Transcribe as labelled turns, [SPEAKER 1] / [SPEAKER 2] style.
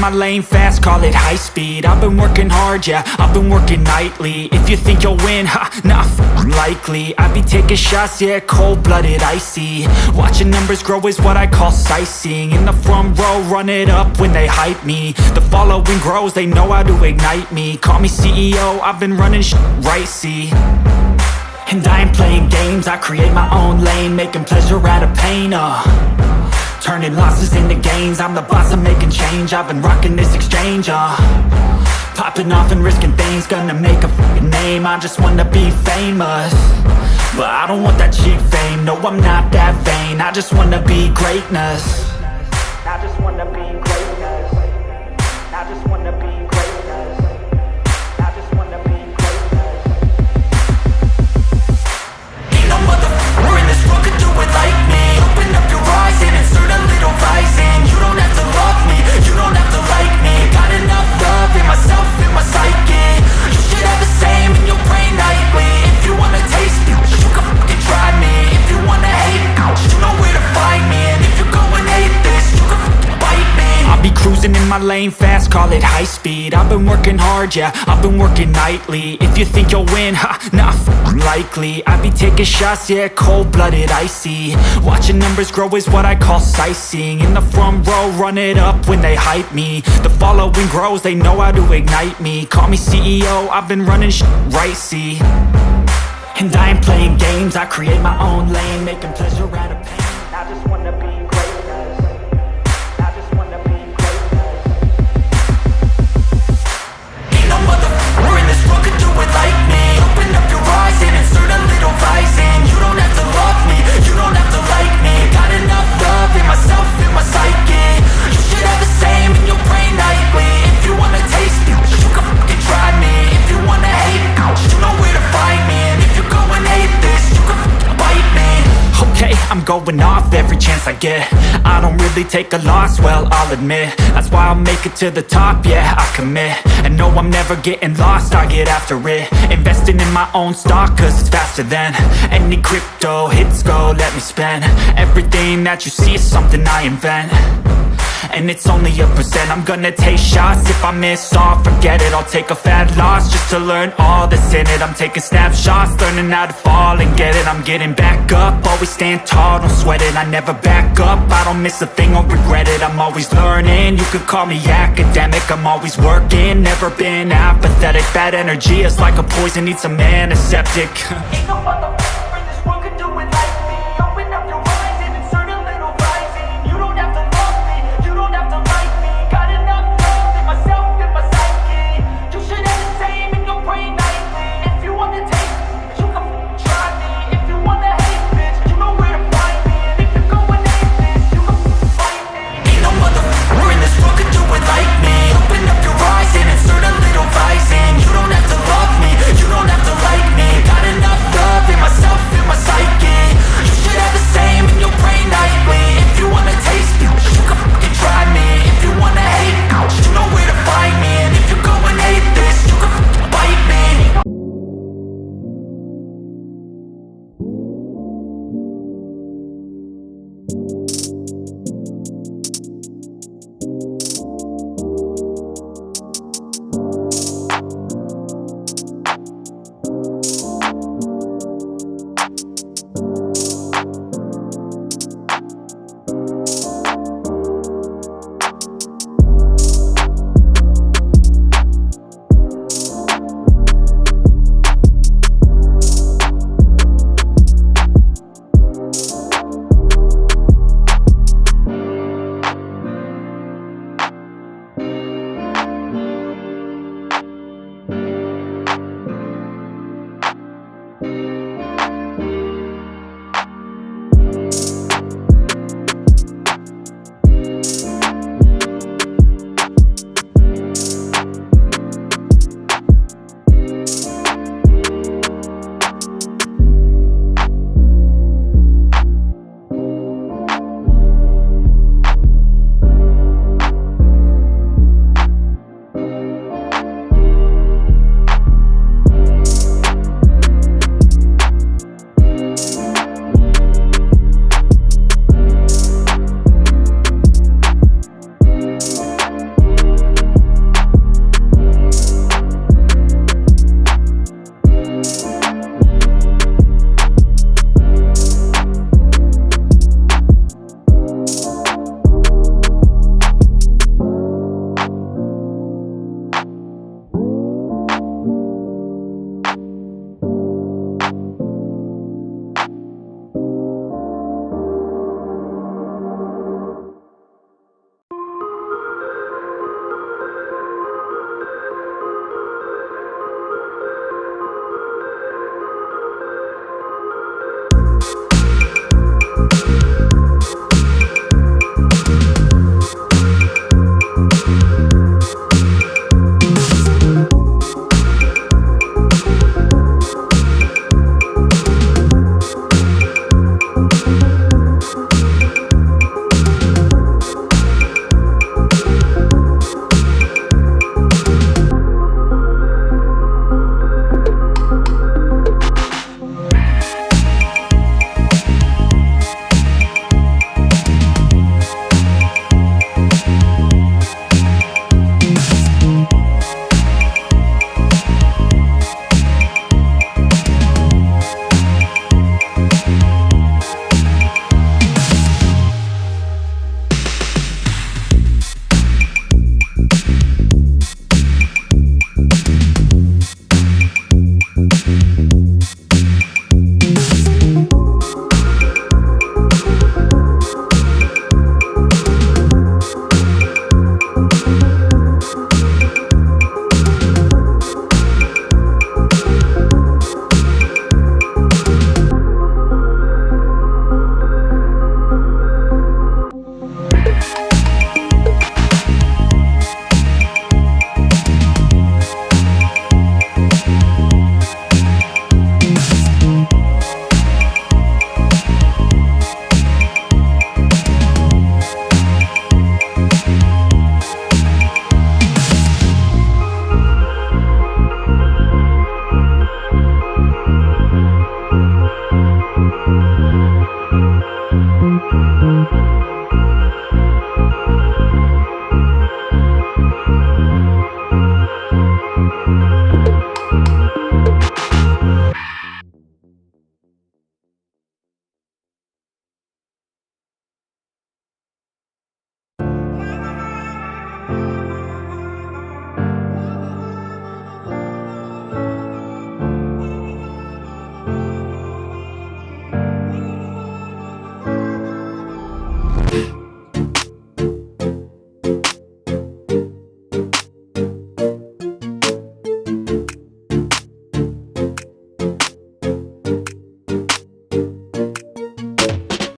[SPEAKER 1] my lane fast, call it high speed. I've been working hard, yeah, I've been working nightly. If you think you'll win, ha, nah, likely. I be taking shots, yeah, cold-blooded, icy. Watching numbers grow is what I call sightseeing. In the front row, run it up when they hype me. The following grows, they know how to ignite me. Call me CEO, I've been running right, see. And I ain't playing games, I create my own lane, making pleasure out of pain, turning losses into gains, I'm the boss, I'm making change. I've been rocking this exchange, popping off and risking things, gonna make a f***ing name. I just wanna be famous, but I don't want that cheap fame. No, I'm not that vain, I just wanna be greatness. I just wanna be greatness. I just wanna be greatness. I just wanna be greatness. Ain't no motherfucker in this world could do it like me. Open up your eyes and insert a little rising. You don't have to love me, you don't have to like me. Got enough love in myself, in my psyche. You should have the same in your brain nightly. If you wanna taste me, you can fucking try me. If you wanna hate me, you know where to find me. And if you're going hate this, you can fucking bite me. I'll be cruising in my lane fast, call it high speed. I've been working hard, yeah, I've been working nightly. If you think you'll win, ha, nah, likely. I be taking shots, yeah, cold-blooded, icy. Watching numbers grow is what I call sightseeing. In the front row, run it up when they hype me. The following grows, they know how to ignite me. Call me CEO, I've been running right, see. And I ain't playing games, I create my own lane, making pleasure out of pain. I just wanna be greatness. I just wanna be greatness. Ain't no motherfucker in this world could do it like me. Open up your eyes and insert a little rising. You don't have to love me, you don't have to like me. Got enough love in myself, in my psyche. You should have the same in your brain nightly. If you wanna taste me, you can fucking try me. If you wanna hate me, you know where to find me. And if you're going hate this, you can fucking bite me. Okay, I'm going off every chance I get. I don't really take a loss, well, I'll admit. That's why I'll make it to the top, yeah, I commit. And no, I'm never getting lost, I get after it. Investing in my own stock, cause it's faster than any crypto hits go, let me spend. Everything that you see is something I invent, and it's only a percent. I'm gonna take shots, if I miss all, forget it. I'll take a fat loss just to learn all that's in it. I'm taking snapshots, learning how to fall and get it. I'm getting back up, always stand tall, don't sweat it. I never back up, I don't miss a thing or regret it. I'm always learning, you could call me academic. I'm always working, never been apathetic. Bad energy is like a poison, needs some antiseptic. Ain't no